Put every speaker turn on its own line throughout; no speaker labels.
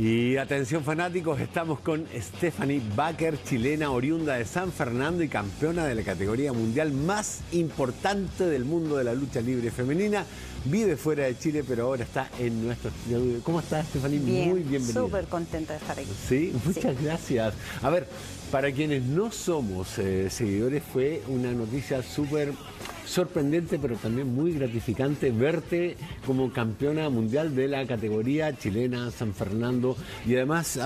Y atención fanáticos, estamos con Stephanie Baker, chilena oriunda de San Fernando y campeona de la categoría mundial más importante del mundo de la lucha libre femenina. Vive fuera de Chile, pero ahora está en nuestro estudio. ¿Cómo estás, Stephanie?
Bien,
muy bienvenida.
Súper contenta de estar aquí.
Sí, muchas gracias. A ver, para quienes no somos seguidores, fue una noticia súper sorprendente, pero también muy gratificante verte como campeona mundial de la categoría chilena San Fernando y además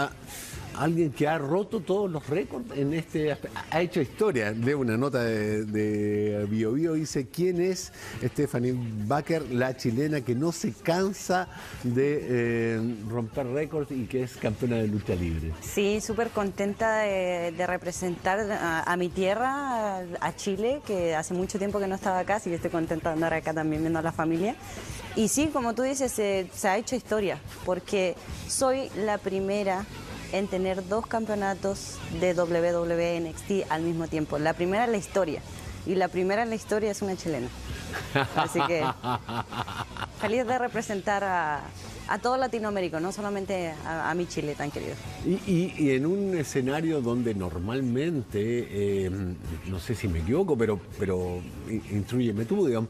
alguien que ha roto todos los récords en este aspecto. Ha hecho historia. Leo una nota de Bio Bio, dice: ¿quién es Stephanie Baker, la chilena que no se cansa de romper récords y que es campeona de lucha libre?
Sí, súper contenta de representar a mi tierra, a Chile, que hace mucho tiempo que no estaba acá, así que estoy contenta de andar acá también viendo a la familia. Y sí, como tú dices, se ha hecho historia, porque soy la primera en tener 2 campeonatos de WWE NXT al mismo tiempo. La primera en la historia, y la primera en la historia es una chilena. Así que feliz de representar a todo Latinoamérica, no solamente a mi Chile tan querido.
Y en un escenario donde normalmente, no sé si me equivoco, pero instrúyeme tú, digamos,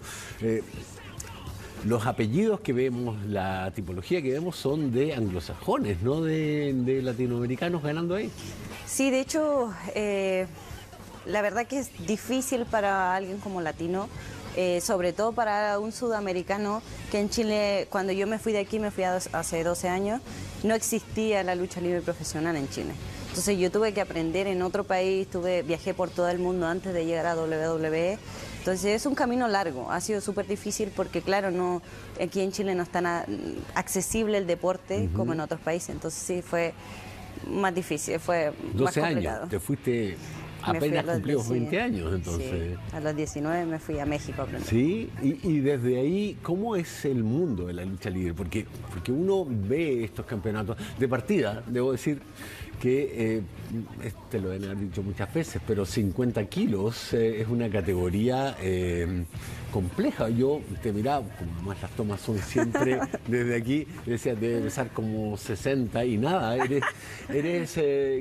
los apellidos que vemos, la tipología que vemos son de anglosajones, no de latinoamericanos ganando ahí.
Sí, de hecho, la verdad que es difícil para alguien como latino, sobre todo para un sudamericano, que en Chile, cuando yo me fui de aquí, me fui hace 12 años, no existía la lucha libre profesional en Chile. Entonces yo tuve que aprender en otro país, viajé por todo el mundo antes de llegar a WWE. Entonces es un camino largo, ha sido súper difícil porque claro, aquí en Chile no es tan accesible el deporte como en otros países, entonces sí fue más difícil, fue más
12
complicado.
años, te fuiste apenas cumplidos 20 años, entonces.
Sí, a los 19 me fui a México a aprender.
Sí, y desde ahí, ¿cómo es el mundo de la lucha libre? Porque uno ve estos campeonatos de partida, debo decir que, te lo deben haber dicho muchas veces, pero 50 kilos es una categoría compleja. Yo te miraba, como más las tomas son siempre desde aquí, decía, debe pesar como 60 y nada, eres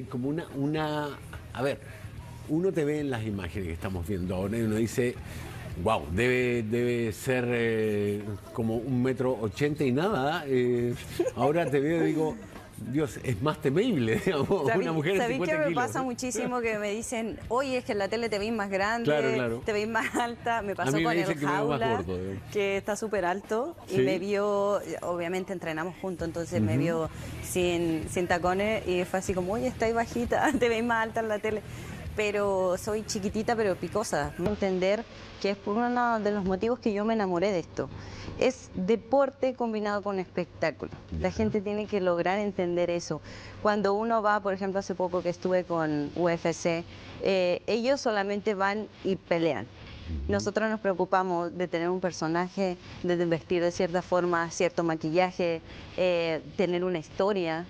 como una... A ver, uno te ve en las imágenes que estamos viendo ahora y uno dice: wow, debe ser como 1,80 m y nada. Ahora te veo y digo: Dios, es más temible, digamos, una mujer de 50 kilos.
¿Sabes qué me pasa muchísimo? Que me dicen: oye, es que en la tele te veis más grande,
claro.
Te veis más alta. Me pasó con el Jaula, que está súper alto,
¿sí?
Y me vio, obviamente entrenamos juntos, entonces me vio sin tacones y fue así como: oye, estáis bajita, te veis más alta en la tele. Pero soy chiquitita pero picosa. Entender que es por uno de los motivos que yo me enamoré de esto. Es deporte combinado con espectáculo. La gente tiene que lograr entender eso. Cuando uno va, por ejemplo, hace poco que estuve con UFC, ellos solamente van y pelean. Nosotros nos preocupamos de tener un personaje, de vestir de cierta forma, cierto maquillaje, tener una historia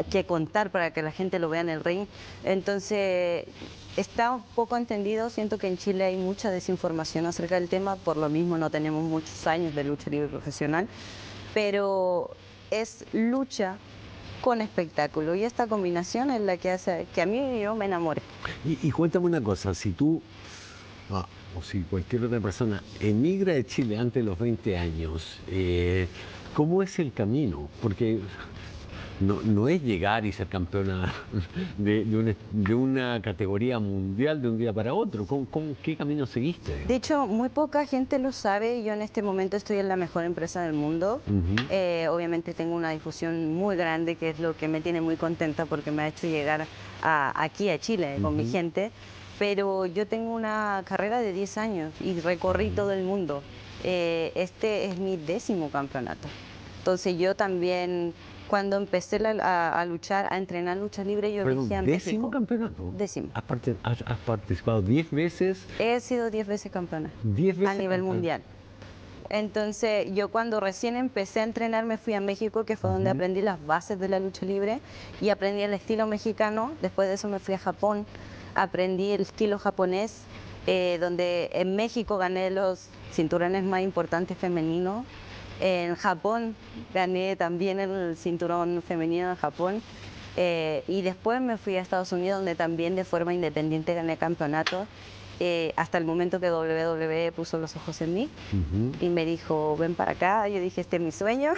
que contar para que la gente lo vea en el ring. Entonces está un poco entendido. Siento que en Chile hay mucha desinformación acerca del tema, por lo mismo no tenemos muchos años de lucha libre profesional, pero es lucha con espectáculo y esta combinación es la que hace que a mí yo me enamore.
Y cuéntame una cosa, si tú o si cualquier otra persona emigra de Chile antes de los 20 años, ¿cómo es el camino? Porque no es llegar y ser campeona de una categoría mundial de un día para otro. ¿Qué camino seguiste?
De hecho, muy poca gente lo sabe. Yo en este momento estoy en la mejor empresa del mundo. Obviamente tengo una difusión muy grande, que es lo que me tiene muy contenta porque me ha hecho llegar aquí a Chile con mi gente. Pero yo tengo una carrera de 10 años y recorrí todo el mundo. Este es mi 10º campeonato. Entonces yo también, cuando empecé a luchar, a entrenar lucha libre, yo viajé a México.
¿10º campeonato?
10º.
¿Has participado 10 veces?
He sido 10 veces campeona.
10 veces
a nivel mundial. Entonces yo cuando recién empecé a entrenar me fui a México, que fue donde aprendí las bases de la lucha libre y aprendí el estilo mexicano. Después de eso me fui a Japón, aprendí el estilo japonés, donde en México gané los cinturones más importantes femeninos. En Japón gané también el cinturón femenino en Japón. Y después me fui a Estados Unidos, donde también de forma independiente gané campeonato. Hasta el momento que WWE puso los ojos en mí y me dijo, ven para acá. Yo dije, este es mi sueño.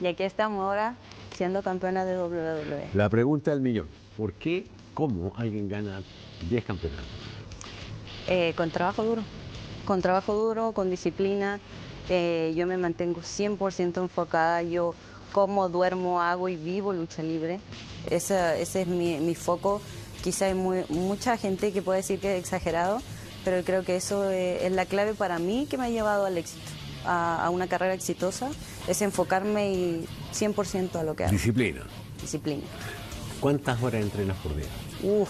Y aquí estamos ahora siendo campeona de WWE.
La pregunta del millón, ¿por qué, cómo alguien gana 10 campeonatos?
Con trabajo duro, con disciplina. Yo me mantengo 100% enfocada. Yo como, duermo, hago y vivo lucha libre. Ese es mi foco. Quizá hay mucha gente que puede decir que es exagerado, pero creo que eso es la clave para mí que me ha llevado al éxito, a una carrera exitosa, es enfocarme y 100% a lo que hago.
Disciplina.
Disciplina.
¿Cuántas horas entrenas por día?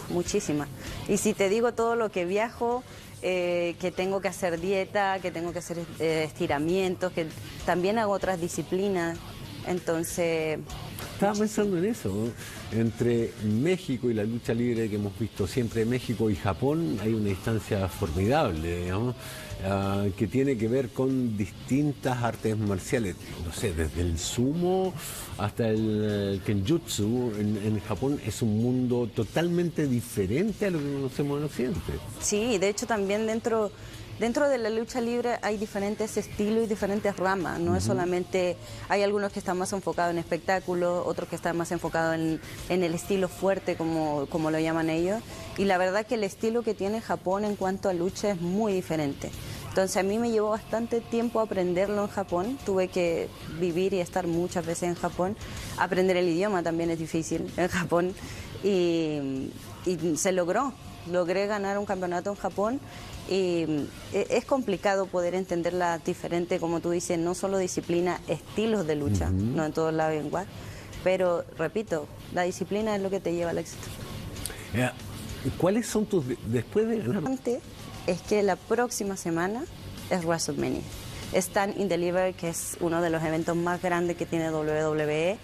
Muchísimas. Y si te digo todo lo que viajo, que tengo que hacer dieta, que tengo que hacer estiramientos, que también hago otras disciplinas, entonces...
Estaba pensando en eso, ¿no? Entre México y la lucha libre que hemos visto siempre, México y Japón, hay una distancia formidable, digamos, que tiene que ver con distintas artes marciales, no sé, desde el sumo hasta el kenjutsu. En Japón es un mundo totalmente diferente a lo que conocemos en Occidente.
Sí, de hecho también dentro de la lucha libre hay diferentes estilos y diferentes ramas, no es solamente, hay algunos que están más enfocados en espectáculos, otros que están más enfocados en el estilo fuerte, como lo llaman ellos, y la verdad que el estilo que tiene Japón en cuanto a lucha es muy diferente. Entonces a mí me llevó bastante tiempo aprenderlo en Japón, tuve que vivir y estar muchas veces en Japón, aprender el idioma también es difícil en Japón, y se logré ganar un campeonato en Japón. Y es complicado poder entenderla diferente, como tú dices, no solo disciplina, estilos de lucha, no en todos lados igual, pero repito, la disciplina es lo que te lleva al éxito.
¿Cuáles son tus, después de ganar?
Es que la próxima semana es WrestleMania. Stand and Deliver, que es uno de los eventos más grandes que tiene WWE,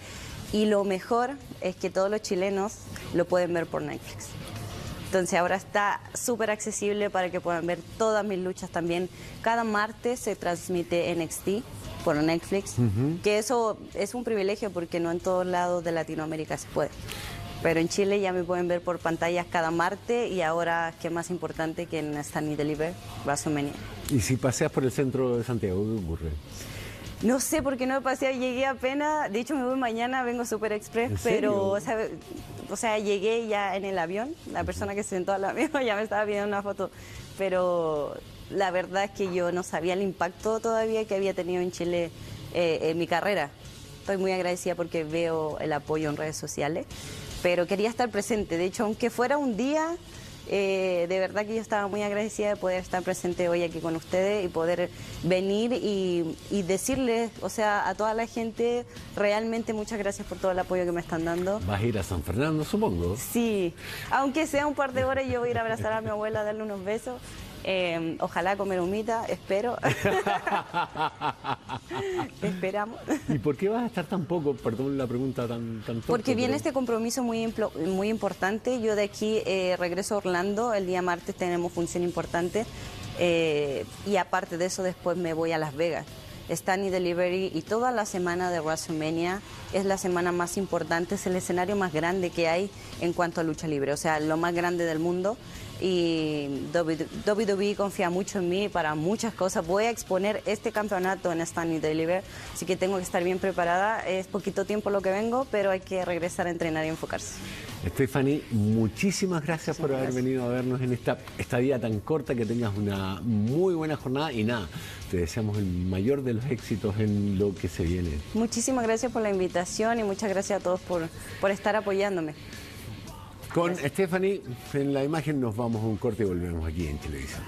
y lo mejor es que todos los chilenos lo pueden ver por Netflix. Entonces ahora está súper accesible para que puedan ver todas mis luchas también. Cada martes se transmite NXT por Netflix, que eso es un privilegio porque no en todos lados de Latinoamérica se puede. Pero en Chile ya me pueden ver por pantallas cada martes y ahora, que es más importante, que en Stand and Deliver, WrestleMania.
¿Y si paseas por el centro de Santiago, qué ocurre?
No sé, porque no me pasé, llegué apenas, de hecho me voy mañana, vengo Super Express, pero, o sea, llegué ya en el avión, la persona que se sentó al avión ya me estaba pidiendo una foto, pero la verdad es que yo no sabía el impacto todavía que había tenido en Chile en mi carrera. Estoy muy agradecida porque veo el apoyo en redes sociales, pero quería estar presente, de hecho, aunque fuera un día... de verdad que yo estaba muy agradecida de poder estar presente hoy aquí con ustedes y poder venir y decirles, o sea, a toda la gente, realmente muchas gracias por todo el apoyo que me están dando.
¿Vas a ir a San Fernando, supongo?
Sí, aunque sea un par de horas, yo voy a ir a abrazar a mi abuela, a darle unos besos. Ojalá comer humita, espero. Esperamos.
¿Y por qué vas a estar tan poco? Perdón la pregunta tan tonta.
Porque viene este compromiso muy importante. Yo de aquí regreso a Orlando, el día martes tenemos función importante. Y aparte de eso, después me voy a Las Vegas. Stand and Delivery y toda la semana de WrestleMania es la semana más importante, es el escenario más grande que hay en cuanto a lucha libre, o sea, lo más grande del mundo. Y WWE confía mucho en mí para muchas cosas. Voy a exponer este campeonato en Stand and Deliver, así que tengo que estar bien preparada. Es poquito tiempo lo que vengo, pero hay que regresar a entrenar y enfocarse.
Stephanie, muchísimas gracias por haber venido a vernos en esta día tan corta, que tengas una muy buena jornada y nada, te deseamos el mayor de los éxitos en lo que se viene.
Muchísimas gracias por la invitación y muchas gracias a todos por estar apoyándome.
Con Stephanie en la imagen nos vamos a un corte y volvemos aquí en Televisión.